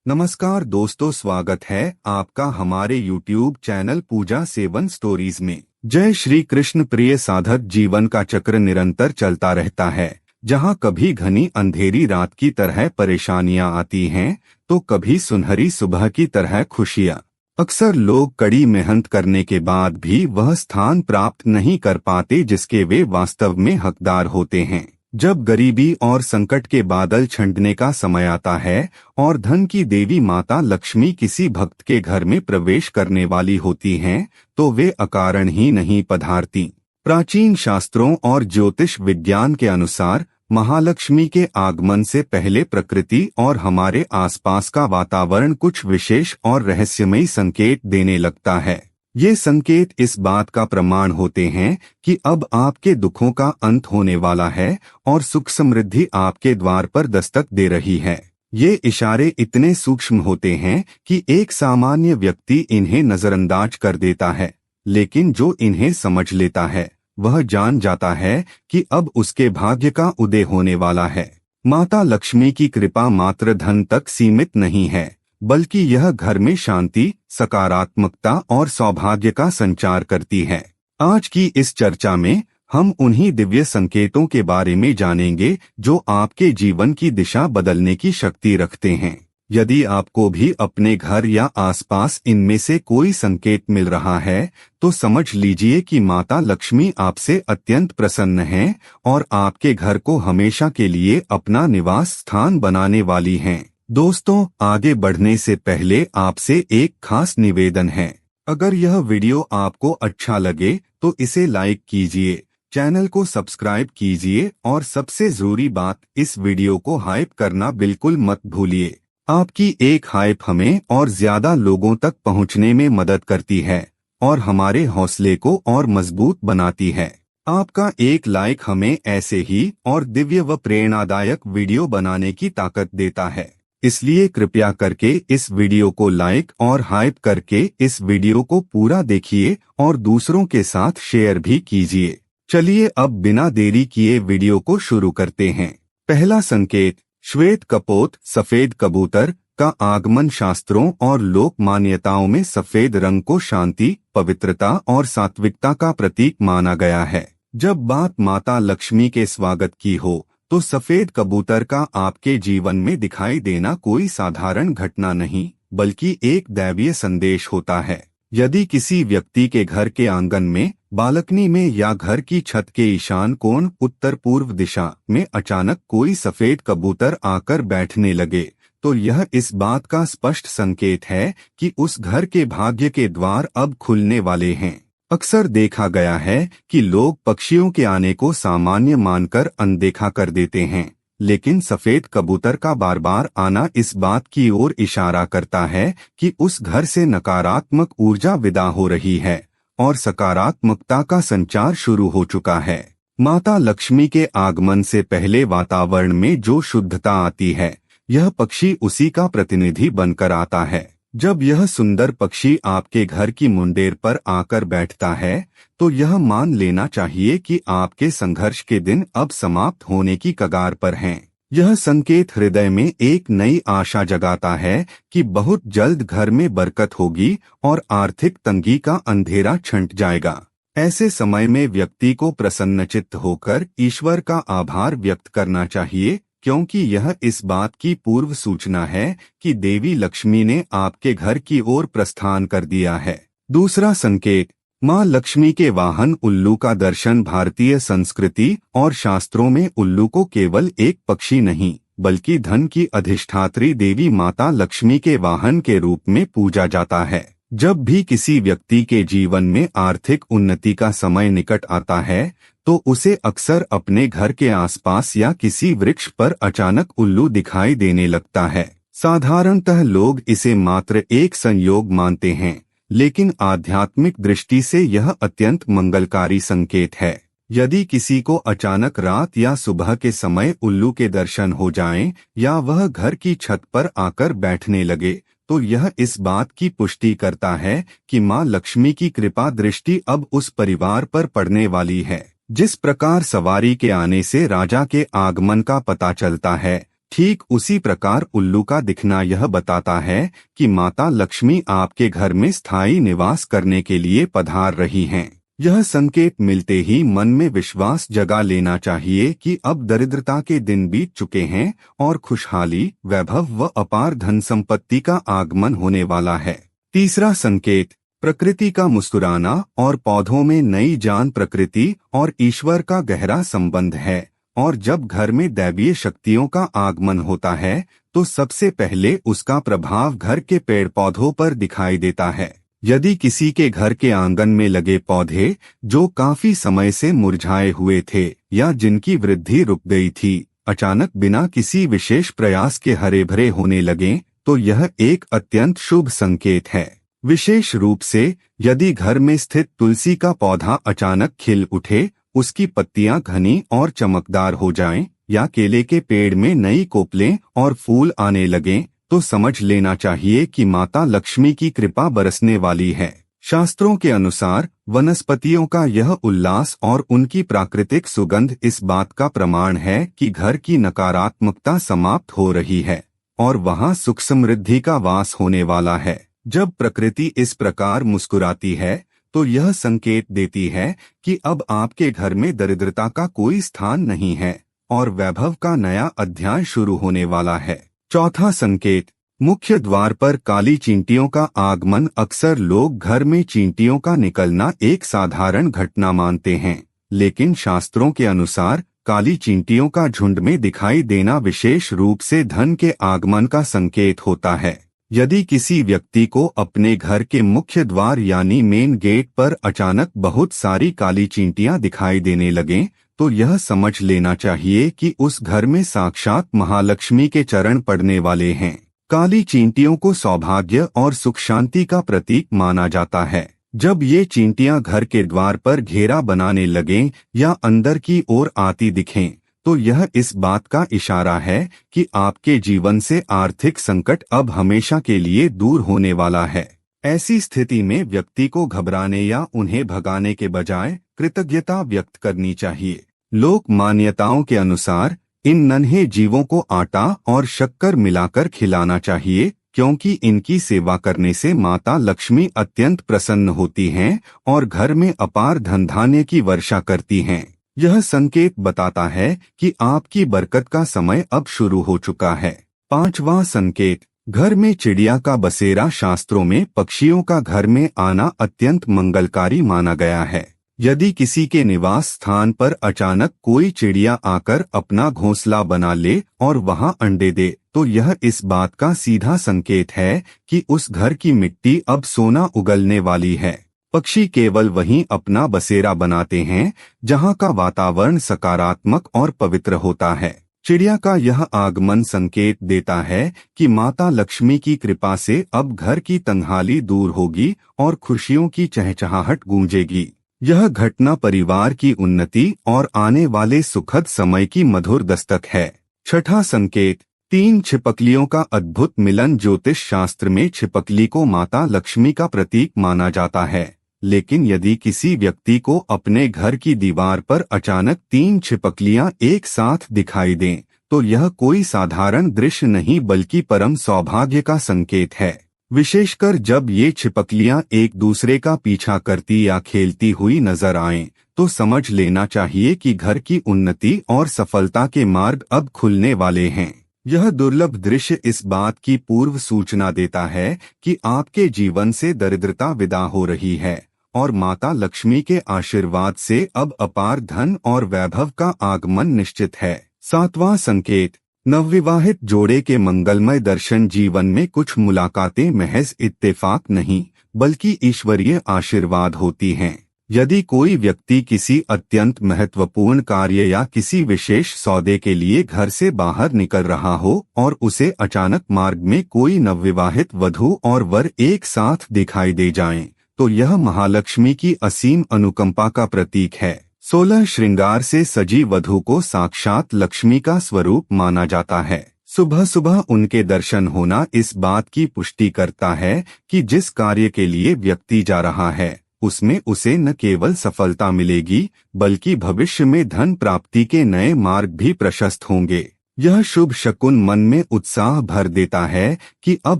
नमस्कार दोस्तों, स्वागत है आपका हमारे YouTube चैनल पूजा सेवन स्टोरीज में। जय श्री कृष्ण। प्रिय साधक, जीवन का चक्र निरंतर चलता रहता है। जहां कभी घनी अंधेरी रात की तरह परेशानियां आती हैं, तो कभी सुनहरी सुबह की तरह खुशियां। अक्सर लोग कड़ी मेहनत करने के बाद भी वह स्थान प्राप्त नहीं कर पाते जिसके वे वास्तव में हकदार होते हैं। जब गरीबी और संकट के बादल छंटने का समय आता है और धन की देवी माता लक्ष्मी किसी भक्त के घर में प्रवेश करने वाली होती हैं, तो वे अकारण ही नहीं पधारती। प्राचीन शास्त्रों और ज्योतिष विज्ञान के अनुसार महालक्ष्मी के आगमन से पहले प्रकृति और हमारे आसपास का वातावरण कुछ विशेष और रहस्यमयी संकेत देने लगता है। ये संकेत इस बात का प्रमाण होते हैं कि अब आपके दुखों का अंत होने वाला है और सुख समृद्धि आपके द्वार पर दस्तक दे रही है। ये इशारे इतने सूक्ष्म होते हैं कि एक सामान्य व्यक्ति इन्हें नजरअंदाज कर देता है, लेकिन जो इन्हें समझ लेता है वह जान जाता है कि अब उसके भाग्य का उदय होने वाला है। माता लक्ष्मी की कृपा मात्र धन तक सीमित नहीं है, बल्कि यह घर में शांति, सकारात्मकता और सौभाग्य का संचार करती है। आज की इस चर्चा में हम उन्हीं दिव्य संकेतों के बारे में जानेंगे जो आपके जीवन की दिशा बदलने की शक्ति रखते हैं। यदि आपको भी अपने घर या आसपास इनमें से कोई संकेत मिल रहा है, तो समझ लीजिए कि माता लक्ष्मी आपसे अत्यंत प्रसन्न हैं और आपके घर को हमेशा के लिए अपना निवास स्थान बनाने वाली हैं। दोस्तों, आगे बढ़ने से पहले आपसे एक खास निवेदन है। अगर यह वीडियो आपको अच्छा लगे तो इसे लाइक कीजिए, चैनल को सब्सक्राइब कीजिए और सबसे जरूरी बात, इस वीडियो को हाइप करना बिल्कुल मत भूलिए। आपकी एक हाइप हमें और ज्यादा लोगों तक पहुंचने में मदद करती है और हमारे हौसले को और मजबूत बनाती है। आपका एक लाइक हमें ऐसे ही और दिव्य व प्रेरणादायक वीडियो बनाने की ताकत देता है। इसलिए कृपया करके इस वीडियो को लाइक और हाइप करके इस वीडियो को पूरा देखिए और दूसरों के साथ शेयर भी कीजिए। चलिए अब बिना देरी किए वीडियो को शुरू करते हैं। पहला संकेत, श्वेत कपोत सफेद कबूतर का आगमन। शास्त्रों और लोक मान्यताओं में सफेद रंग को शांति, पवित्रता और सात्विकता का प्रतीक माना गया है। जब बात माता लक्ष्मी के स्वागत की हो, तो सफेद कबूतर का आपके जीवन में दिखाई देना कोई साधारण घटना नहीं, बल्कि एक दैवीय संदेश होता है। यदि किसी व्यक्ति के घर के आंगन में, बालकनी में या घर की छत के ईशान कोण उत्तर पूर्व दिशा में अचानक कोई सफेद कबूतर आकर बैठने लगे, तो यह इस बात का स्पष्ट संकेत है कि उस घर के भाग्य के द्वार अब खुलने वाले हैं। अक्सर देखा गया है कि लोग पक्षियों के आने को सामान्य मानकर अनदेखा कर देते हैं, लेकिन सफेद कबूतर का बार बार आना इस बात की ओर इशारा करता है कि उस घर से नकारात्मक ऊर्जा विदा हो रही है और सकारात्मकता का संचार शुरू हो चुका है। माता लक्ष्मी के आगमन से पहले वातावरण में जो शुद्धता आती है, यह पक्षी उसी का प्रतिनिधि बनकर आता है। जब यह सुंदर पक्षी आपके घर की मुंडेर पर आकर बैठता है, तो यह मान लेना चाहिए कि आपके संघर्ष के दिन अब समाप्त होने की कगार पर हैं। यह संकेत हृदय में एक नई आशा जगाता है कि बहुत जल्द घर में बरकत होगी और आर्थिक तंगी का अंधेरा छंट जाएगा। ऐसे समय में व्यक्ति को प्रसन्नचित्त होकर ईश्वर का आभार व्यक्त करना चाहिए, क्योंकि यह इस बात की पूर्व सूचना है कि देवी लक्ष्मी ने आपके घर की ओर प्रस्थान कर दिया है। दूसरा संकेत, मां लक्ष्मी के वाहन उल्लू का दर्शन। भारतीय संस्कृति और शास्त्रों में उल्लू को केवल एक पक्षी नहीं, बल्कि धन की अधिष्ठात्री देवी माता लक्ष्मी के वाहन के रूप में पूजा जाता है। जब भी किसी व्यक्ति के जीवन में आर्थिक उन्नति का समय निकट आता है, तो उसे अक्सर अपने घर के आसपास या किसी वृक्ष पर अचानक उल्लू दिखाई देने लगता है। साधारणतः लोग इसे मात्र एक संयोग मानते हैं, लेकिन आध्यात्मिक दृष्टि से यह अत्यंत मंगलकारी संकेत है। यदि किसी को अचानक रात या सुबह के समय उल्लू के दर्शन हो जाएं, या वह घर की छत पर आकर बैठने लगे, तो यह इस बात की पुष्टि करता है कि मां लक्ष्मी की कृपा दृष्टि अब उस परिवार पर पड़ने वाली है। जिस प्रकार सवारी के आने से राजा के आगमन का पता चलता है, ठीक उसी प्रकार उल्लू का दिखना यह बताता है कि माता लक्ष्मी आपके घर में स्थायी निवास करने के लिए पधार रही हैं। यह संकेत मिलते ही मन में विश्वास जगा लेना चाहिए कि अब दरिद्रता के दिन बीत चुके हैं और खुशहाली, वैभव व अपार धन संपत्ति का आगमन होने वाला है। तीसरा संकेत, प्रकृति का मुस्कुराना और पौधों में नई जान। प्रकृति और ईश्वर का गहरा संबंध है और जब घर में दैवीय शक्तियों का आगमन होता है तो सबसे पहले उसका प्रभाव घर के पेड़ पौधों पर दिखाई देता है। यदि किसी के घर के आंगन में लगे पौधे जो काफी समय से मुरझाए हुए थे या जिनकी वृद्धि रुक गई थी, अचानक बिना किसी विशेष प्रयास के हरे भरे होने लगें तो यह एक अत्यंत शुभ संकेत है। विशेष रूप से यदि घर में स्थित तुलसी का पौधा अचानक खिल उठे, उसकी पत्तियां घनी और चमकदार हो जाएं, या केले के पेड़ में नई कोपलें और फूल आने लगें, तो समझ लेना चाहिए कि माता लक्ष्मी की कृपा बरसने वाली है। शास्त्रों के अनुसार वनस्पतियों का यह उल्लास और उनकी प्राकृतिक सुगंध इस बात का प्रमाण है कि घर की नकारात्मकता समाप्त हो रही है और वहां सुख समृद्धि का वास होने वाला है। जब प्रकृति इस प्रकार मुस्कुराती है तो यह संकेत देती है कि अब आपके घर में दरिद्रता का कोई स्थान नहीं है और वैभव का नया अध्याय शुरू होने वाला है। चौथा संकेत, मुख्य द्वार पर काली चींटियों का आगमन। अक्सर लोग घर में चींटियों का निकलना एक साधारण घटना मानते हैं, लेकिन शास्त्रों के अनुसार काली चींटियों का झुंड में दिखाई देना विशेष रूप से धन के आगमन का संकेत होता है। यदि किसी व्यक्ति को अपने घर के मुख्य द्वार यानी मेन गेट पर अचानक बहुत सारी काली चींटियां दिखाई देने लगें, तो यह समझ लेना चाहिए कि उस घर में साक्षात महालक्ष्मी के चरण पड़ने वाले हैं। काली चींटियों को सौभाग्य और सुख शांति का प्रतीक माना जाता है। जब ये चींटियां घर के द्वार पर घेरा बनाने लगें या अंदर की ओर आती दिखें, तो यह इस बात का इशारा है कि आपके जीवन से आर्थिक संकट अब हमेशा के लिए दूर होने वाला है। ऐसी स्थिति में व्यक्ति को घबराने या उन्हें भगाने के बजाय कृतज्ञता व्यक्त करनी चाहिए। लोक मान्यताओं के अनुसार इन नन्हे जीवों को आटा और शक्कर मिलाकर खिलाना चाहिए, क्योंकि इनकी सेवा करने से माता लक्ष्मी अत्यंत प्रसन्न होती हैं और घर में अपार धन धान्य की वर्षा करती हैं। यह संकेत बताता है कि आपकी बरकत का समय अब शुरू हो चुका है। पांचवां संकेत, घर में चिड़िया का बसेरा। शास्त्रों में पक्षियों का घर में आना अत्यंत मंगलकारी माना गया है। यदि किसी के निवास स्थान पर अचानक कोई चिड़िया आकर अपना घोंसला बना ले और वहां अंडे दे, तो यह इस बात का सीधा संकेत है कि उस घर की मिट्टी अब सोना उगलने वाली है। पक्षी केवल वहीं अपना बसेरा बनाते हैं जहां का वातावरण सकारात्मक और पवित्र होता है। चिड़िया का यह आगमन संकेत देता है कि माता लक्ष्मी की कृपा से अब घर की तंगहाली दूर होगी और खुशियों की चहचहाहट गूंजेगी। यह घटना परिवार की उन्नति और आने वाले सुखद समय की मधुर दस्तक है। छठा संकेत, 3 छिपकलियों का अद्भुत मिलन। ज्योतिष शास्त्र में छिपकली को माता लक्ष्मी का प्रतीक माना जाता है, लेकिन यदि किसी व्यक्ति को अपने घर की दीवार पर अचानक 3 छिपकलियां एक साथ दिखाई दें, तो यह कोई साधारण दृश्य नहीं बल्कि परम सौभाग्य का संकेत है। विशेषकर जब ये छिपकलियां एक दूसरे का पीछा करती या खेलती हुई नजर आएं, तो समझ लेना चाहिए कि घर की उन्नति और सफलता के मार्ग अब खुलने वाले हैं। यह दुर्लभ दृश्य इस बात की पूर्व सूचना देता है कि आपके जीवन से दरिद्रता विदा हो रही है और माता लक्ष्मी के आशीर्वाद से अब अपार धन और वैभव का आगमन निश्चित है। 7वां संकेत, नवविवाहित जोड़े के मंगलमय दर्शन। जीवन में कुछ मुलाकातें महज इत्तेफाक नहीं बल्कि ईश्वरीय आशीर्वाद होती हैं। यदि कोई व्यक्ति किसी अत्यंत महत्वपूर्ण कार्य या किसी विशेष सौदे के लिए घर से बाहर निकल रहा हो और उसे अचानक मार्ग में कोई नवविवाहित वधू और वर एक साथ दिखाई दे जाएं, तो यह महालक्ष्मी की असीम अनुकंपा का प्रतीक है। 16 श्रृंगार से सजी वधू को साक्षात लक्ष्मी का स्वरूप माना जाता है। सुबह सुबह उनके दर्शन होना इस बात की पुष्टि करता है कि जिस कार्य के लिए व्यक्ति जा रहा है उसमें उसे न केवल सफलता मिलेगी बल्कि भविष्य में धन प्राप्ति के नए मार्ग भी प्रशस्त होंगे। यह शुभ शकुन मन में उत्साह भर देता है कि अब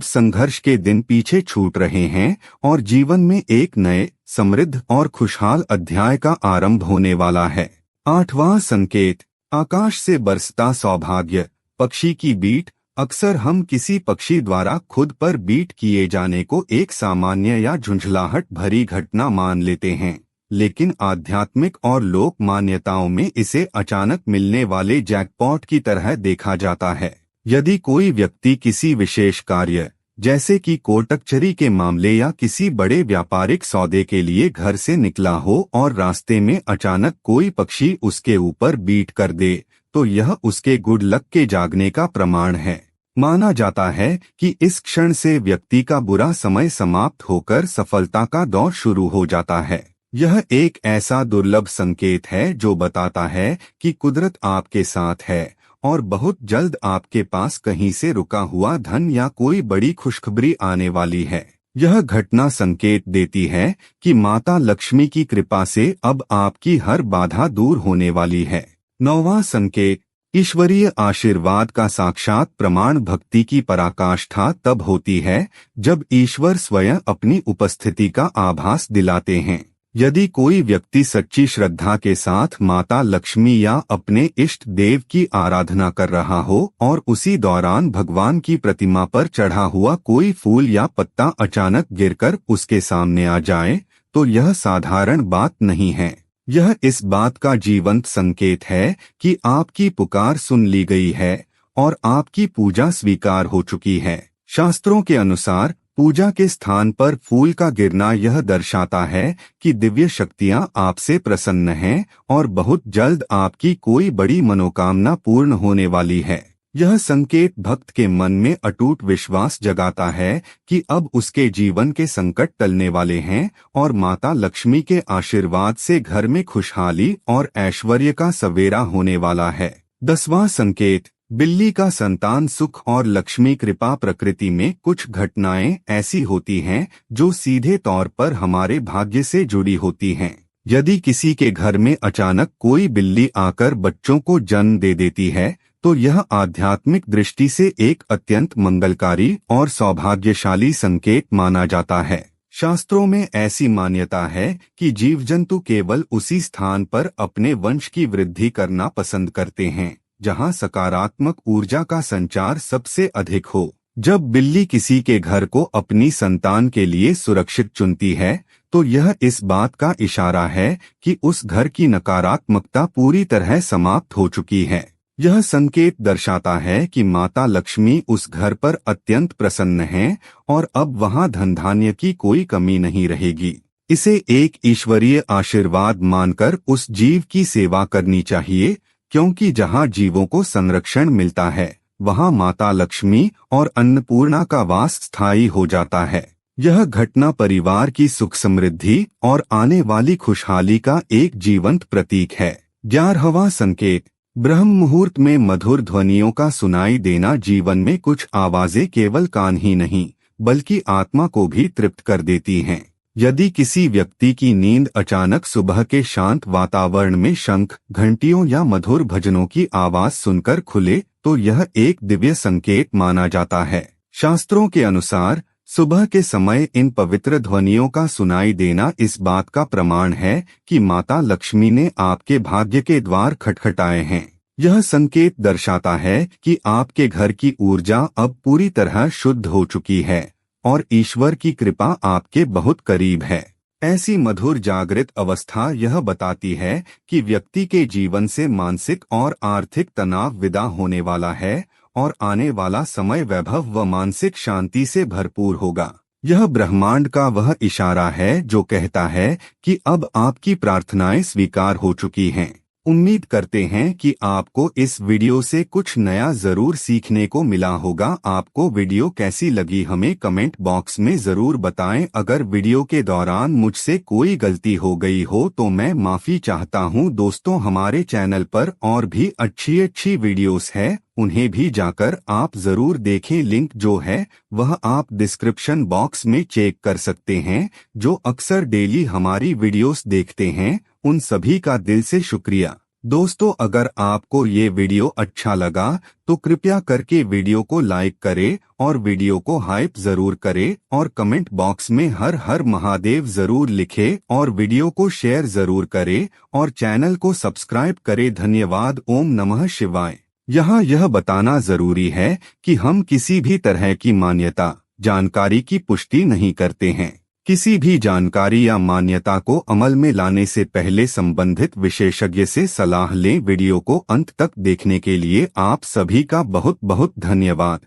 संघर्ष के दिन पीछे छूट रहे हैं और जीवन में एक नए, समृद्ध और खुशहाल अध्याय का आरंभ होने वाला है। 8वां संकेत, आकाश से बरसता सौभाग्य। पक्षी की बीट। अक्सर हम किसी पक्षी द्वारा खुद पर बीट किए जाने को एक सामान्य या झुंझलाहट भरी घटना मान लेते हैं, लेकिन आध्यात्मिक और लोक मान्यताओं में इसे अचानक मिलने वाले जैकपॉट की तरह देखा जाता है। यदि कोई व्यक्ति किसी विशेष कार्य, जैसे कि कोर्ट कचहरी के मामले या किसी बड़े व्यापारिक सौदे के लिए घर से निकला हो और रास्ते में अचानक कोई पक्षी उसके ऊपर बीट कर दे, तो यह उसके गुड लक के जागने का प्रमाण है। माना जाता है कि इस क्षण से व्यक्ति का बुरा समय समाप्त होकर सफलता का दौर शुरू हो जाता है। यह एक ऐसा दुर्लभ संकेत है जो बताता है कि कुदरत आपके साथ है और बहुत जल्द आपके पास कहीं से रुका हुआ धन या कोई बड़ी खुशखबरी आने वाली है। यह घटना संकेत देती है कि माता लक्ष्मी की कृपा से अब आपकी हर बाधा दूर होने वाली है। 9वां संकेत, ईश्वरीय आशीर्वाद का साक्षात प्रमाण। भक्ति की पराकाष्ठा तब होती है जब ईश्वर स्वयं अपनी उपस्थिति का आभास दिलाते हैं। यदि कोई व्यक्ति सच्ची श्रद्धा के साथ माता लक्ष्मी या अपने इष्ट देव की आराधना कर रहा हो और उसी दौरान भगवान की प्रतिमा पर चढ़ा हुआ कोई फूल या पत्ता अचानक गिरकर उसके सामने आ जाए, तो यह साधारण बात नहीं है। यह इस बात का जीवंत संकेत है कि आपकी पुकार सुन ली गई है और आपकी पूजा स्वीकार हो चुकी है। शास्त्रों के अनुसार पूजा के स्थान पर फूल का गिरना यह दर्शाता है कि दिव्य शक्तियां आपसे प्रसन्न हैं और बहुत जल्द आपकी कोई बड़ी मनोकामना पूर्ण होने वाली है। यह संकेत भक्त के मन में अटूट विश्वास जगाता है कि अब उसके जीवन के संकट टलने वाले हैं और माता लक्ष्मी के आशीर्वाद से घर में खुशहाली और ऐश्वर्य का सवेरा होने वाला है। 10वां संकेत, बिल्ली का संतान सुख और लक्ष्मी कृपा। प्रकृति में कुछ घटनाएं ऐसी होती हैं जो सीधे तौर पर हमारे भाग्य से जुड़ी होती हैं। यदि किसी के घर में अचानक कोई बिल्ली आकर बच्चों को जन्म दे देती है, तो यह आध्यात्मिक दृष्टि से एक अत्यंत मंगलकारी और सौभाग्यशाली संकेत माना जाता है। शास्त्रों में ऐसी मान्यता है कि जीव जंतु केवल उसी स्थान पर अपने वंश की वृद्धि करना पसंद करते हैं जहां सकारात्मक ऊर्जा का संचार सबसे अधिक हो। जब बिल्ली किसी के घर को अपनी संतान के लिए सुरक्षित चुनती है, तो यह इस बात का इशारा है कि उस घर की नकारात्मकता पूरी तरह समाप्त हो चुकी है। यह संकेत दर्शाता है कि माता लक्ष्मी उस घर पर अत्यंत प्रसन्न हैं और अब वहां धन धान्य की कोई कमी नहीं रहेगी। इसे एक ईश्वरीय आशीर्वाद मानकर उस जीव की सेवा करनी चाहिए, क्योंकि जहां जीवों को संरक्षण मिलता है, वहां माता लक्ष्मी और अन्नपूर्णा का वास स्थायी हो जाता है। यह घटना परिवार की सुख समृद्धि और आने वाली खुशहाली का एक जीवंत प्रतीक है। 11वां संकेत, ब्रह्म मुहूर्त में मधुर ध्वनियों का सुनाई देना। जीवन में कुछ आवाजें केवल कान ही नहीं, बल्कि आत्मा को भी तृप्त कर देती हैं। यदि किसी व्यक्ति की नींद अचानक सुबह के शांत वातावरण में शंख, घंटियों या मधुर भजनों की आवाज सुनकर खुले, तो यह एक दिव्य संकेत माना जाता है। शास्त्रों के अनुसार सुबह के समय इन पवित्र ध्वनियों का सुनाई देना इस बात का प्रमाण है कि माता लक्ष्मी ने आपके भाग्य के द्वार खटखटाए हैं। यह संकेत दर्शाता है कि आपके घर की ऊर्जा अब पूरी तरह शुद्ध हो चुकी है और ईश्वर की कृपा आपके बहुत करीब है। ऐसी मधुर जागृत अवस्था यह बताती है कि व्यक्ति के जीवन से मानसिक और आर्थिक तनाव विदा होने वाला है और आने वाला समय वैभव व मानसिक शांति से भरपूर होगा। यह ब्रह्मांड का वह इशारा है जो कहता है कि अब आपकी प्रार्थनाएं स्वीकार हो चुकी हैं। उम्मीद करते हैं कि आपको इस वीडियो से कुछ नया जरूर सीखने को मिला होगा। आपको वीडियो कैसी लगी हमें कमेंट बॉक्स में जरूर बताएं। अगर वीडियो के दौरान मुझसे कोई गलती हो गई हो तो मैं माफी चाहता हूं। दोस्तों, हमारे चैनल पर और भी अच्छी वीडियोस है, उन्हें भी जाकर आप जरूर देखें। लिंक जो है वह आप डिस्क्रिप्शन बॉक्स में चेक कर सकते हैं। जो अक्सर डेली हमारी वीडियोस देखते हैं, उन सभी का दिल से शुक्रिया। दोस्तों, अगर आपको ये वीडियो अच्छा लगा तो कृपया करके वीडियो को लाइक करें और वीडियो को हाइप जरूर करें और कमेंट बॉक्स में हर हर महादेव जरूर लिखें और वीडियो को शेयर जरूर करें और चैनल को सब्सक्राइब करें। धन्यवाद। ओम नमः शिवाय। यहाँ यह बताना जरूरी है कि हम किसी भी तरह की मान्यता जानकारी की पुष्टि नहीं करते हैं। किसी भी जानकारी या मान्यता को अमल में लाने से पहले संबंधित विशेषज्ञ से सलाह लें। वीडियो को अंत तक देखने के लिए आप सभी का बहुत बहुत धन्यवाद।